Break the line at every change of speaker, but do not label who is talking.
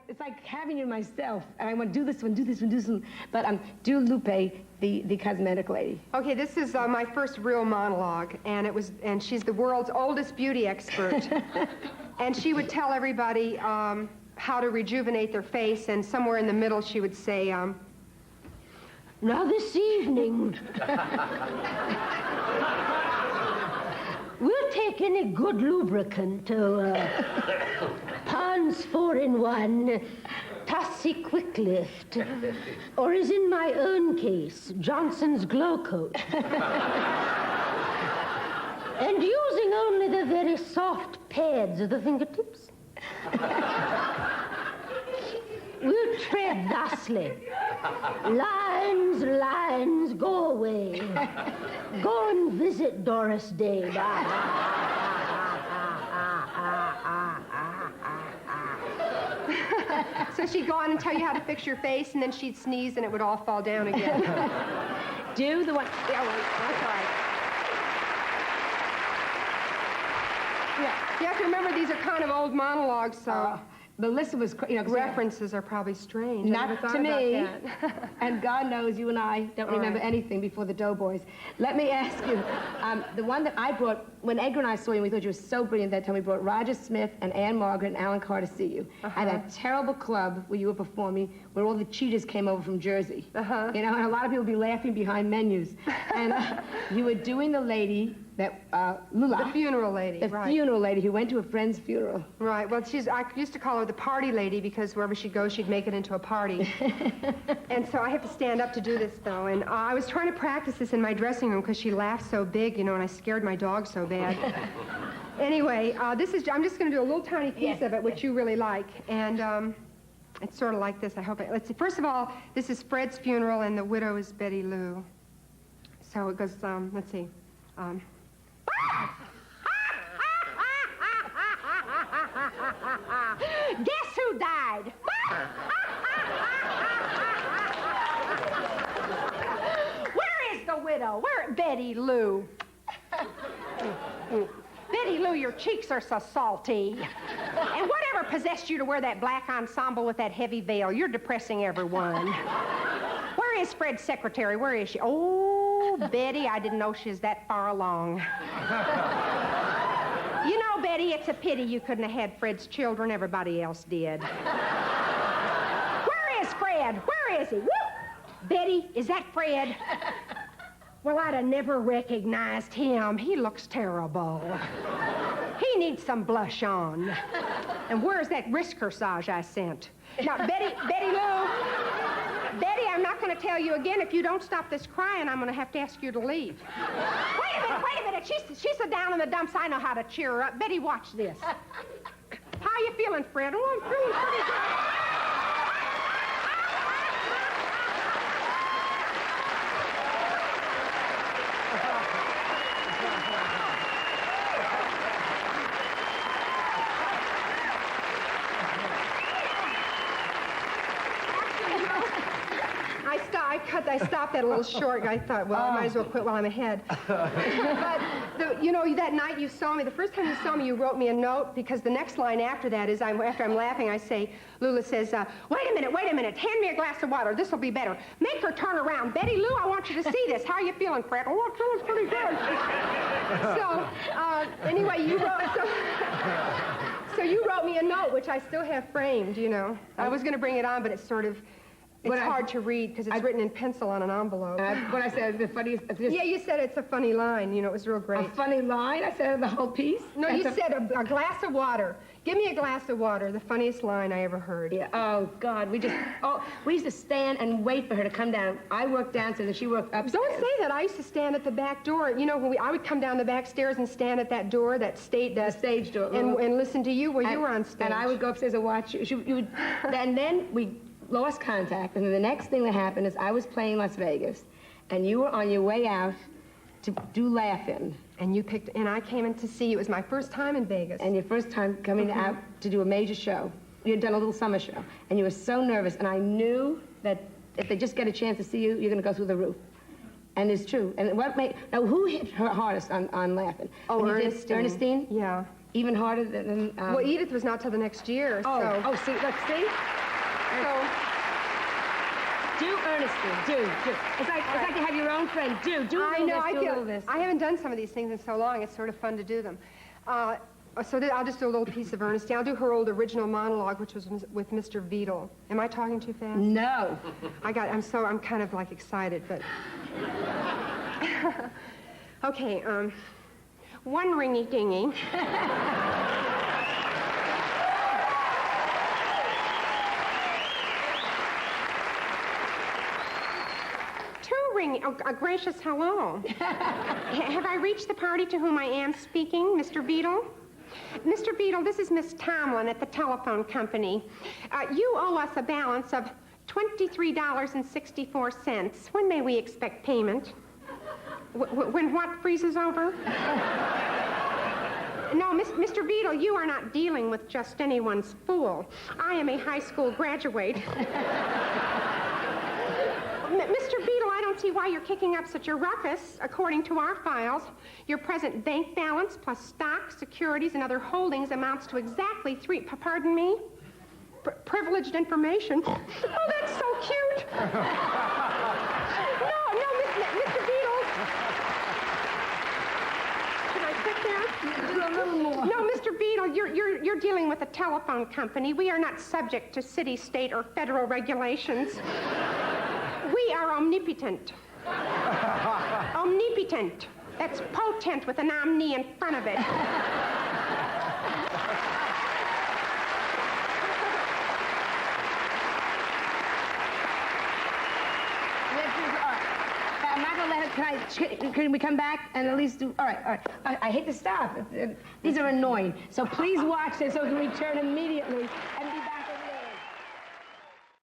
it's like having you myself, and I want to do this one, do this one, do this one. But do Lupe, the cosmetic lady.
Okay, this is my first real monologue, and she's the world's oldest beauty expert, and she would tell everybody how to rejuvenate their face, and somewhere in the middle she would say,
now this evening, we'll take any good lubricant to Pond's 4-in-1, Tussie Quick Lift, or as in my own case, Johnson's Glow Coat. And using only the very soft pads of the fingertips, we'll tread thusly. Lines, lines, go away. Go and visit Doris Day.
So she'd go on and tell you how to fix your face, and then she'd sneeze, and it would all fall down again.
Do the one.
Yeah, well, that's all right. Yeah, you have to remember these are kind of old monologues, so...
Melissa was,
references are probably strange.
Not to me. And God knows you and I don't remember anything before the Doughboys. Let me ask you, the one that I brought, when Edgar and I saw you, we thought you were so brilliant that time, we brought Roger Smith and Ann Margaret and Alan Carr to see you at that terrible club where you were performing, where all the cheaters came over from Jersey. And a lot of people would be laughing behind menus. And you were doing the lady that, Lula.
The funeral lady,
The funeral lady who went to a friend's funeral.
Right, well, I used to call her the party lady because wherever she'd go, she'd make it into a party. And so I have to stand up to do this, though. And I was trying to practice this in my dressing room because she laughed so big, and I scared my dog so bad. Anyway, I'm just going to do a little tiny piece of it, which you really like. And it's sort of like this. I hope let's see. First of all, this is Fred's funeral, and the widow is Betty Lou. So it goes, let's see.
Guess who died? Where is the widow? Where? Betty Lou. Betty Lou, your cheeks are so salty. And whatever possessed you to wear that black ensemble with that heavy veil? You're depressing everyone. Where is Fred's secretary? Where is she? Oh, Betty, I didn't know she was that far along. You know, Betty, it's a pity you couldn't have had Fred's children. Everybody else did. Where is Fred? Where is he? Woo! Betty, is that Fred? Well, I'd have never recognized him. He looks terrible. He needs some blush on. And where's that wrist corsage I sent? Now, Betty Lou, Betty, I'm not going to tell you again. If you don't stop this crying, I'm going to have to ask you to leave. Wait a minute. She's so down in the dumps, I know how to cheer her up. Betty, watch this. How you feeling, Fred? Oh, I'm feeling pretty good. I stopped that a little short. I thought, well, I might as well quit while I'm ahead. But, that night you saw me, the first time you saw me, you wrote me a note, because the next line after that is, after I'm laughing, I say, Lula says, wait a minute, hand me a glass of water. This'll be better. Make her turn around. Betty Lou, I want you to see this. How are you feeling, Fred? Oh, I'm feeling pretty good. So, anyway, so you wrote me a note, which I still have framed, I was going to bring it on, but it's sort of... It's hard to read because it's written in pencil on an envelope.
What I said, the funniest...
Yeah, you said it's a funny line. It was real great.
A funny line? I said the whole piece?
No, you said a glass of water. Give me a glass of water, the funniest line I ever heard.
Yeah. Oh, God. We used to stand and wait for her to come down. I worked downstairs and she worked upstairs.
Don't say that. I used to stand at the back door. I would come down the back stairs and stand at that door, the stage door. And listen to you while you were on stage.
And I would go upstairs and watch you. And then we... lost contact, and then the next thing that happened is I was playing Las Vegas, and you were on your way out to do Laugh-In.
And I came in to see you. It was my first time in Vegas.
And your first time coming out to do a major show. You had done a little summer show, and you were so nervous, and I knew that if they just get a chance to see you, you're going to go through the roof. And it's true. And now, who hit her hardest on Laugh-In?
Oh, Ernestine.
Ernestine?
Yeah.
Even harder than...
Well, Edith was not till the next year, so...
Oh, see, look, see?
So...
Do earnestly, do. It's like to have your own friend. Do a little this.
I haven't done some of these things in so long. It's sort of fun to do them. I'll just do a little piece of Ernestine. I'll do her old original monologue, which was with Mr. Beadle. Am I talking too fast?
No.
I'm kind of like excited, but... Okay, one ringy-dingy. Oh, a gracious hello. Have I reached the party to whom I am speaking, Mr. Beadle? Mr. Beadle, this is Miss Tomlin at the telephone company. You owe us a balance of $23.64. When may we expect payment? When what freezes over? No, Mr. Beadle, you are not dealing with just anyone's fool. I am a high school graduate. Mr. Beadle, I don't see why you're kicking up such a ruckus. According to our files, your present bank balance plus stock, securities, and other holdings amounts to exactly pardon me? Privileged information. Oh, that's so cute. No, Mr. Beadle. Should I sit there?
Do a little more.
No, Mr. Beadle, you're dealing with a telephone company. We are not subject to city, state, or federal regulations. We are omnipotent. Omnipotent. That's potent with an omni in front of it.
I'm not gonna let her. Can we come back and at least do? All right. I hate to stop. These are annoying. So please watch this so we can return immediately.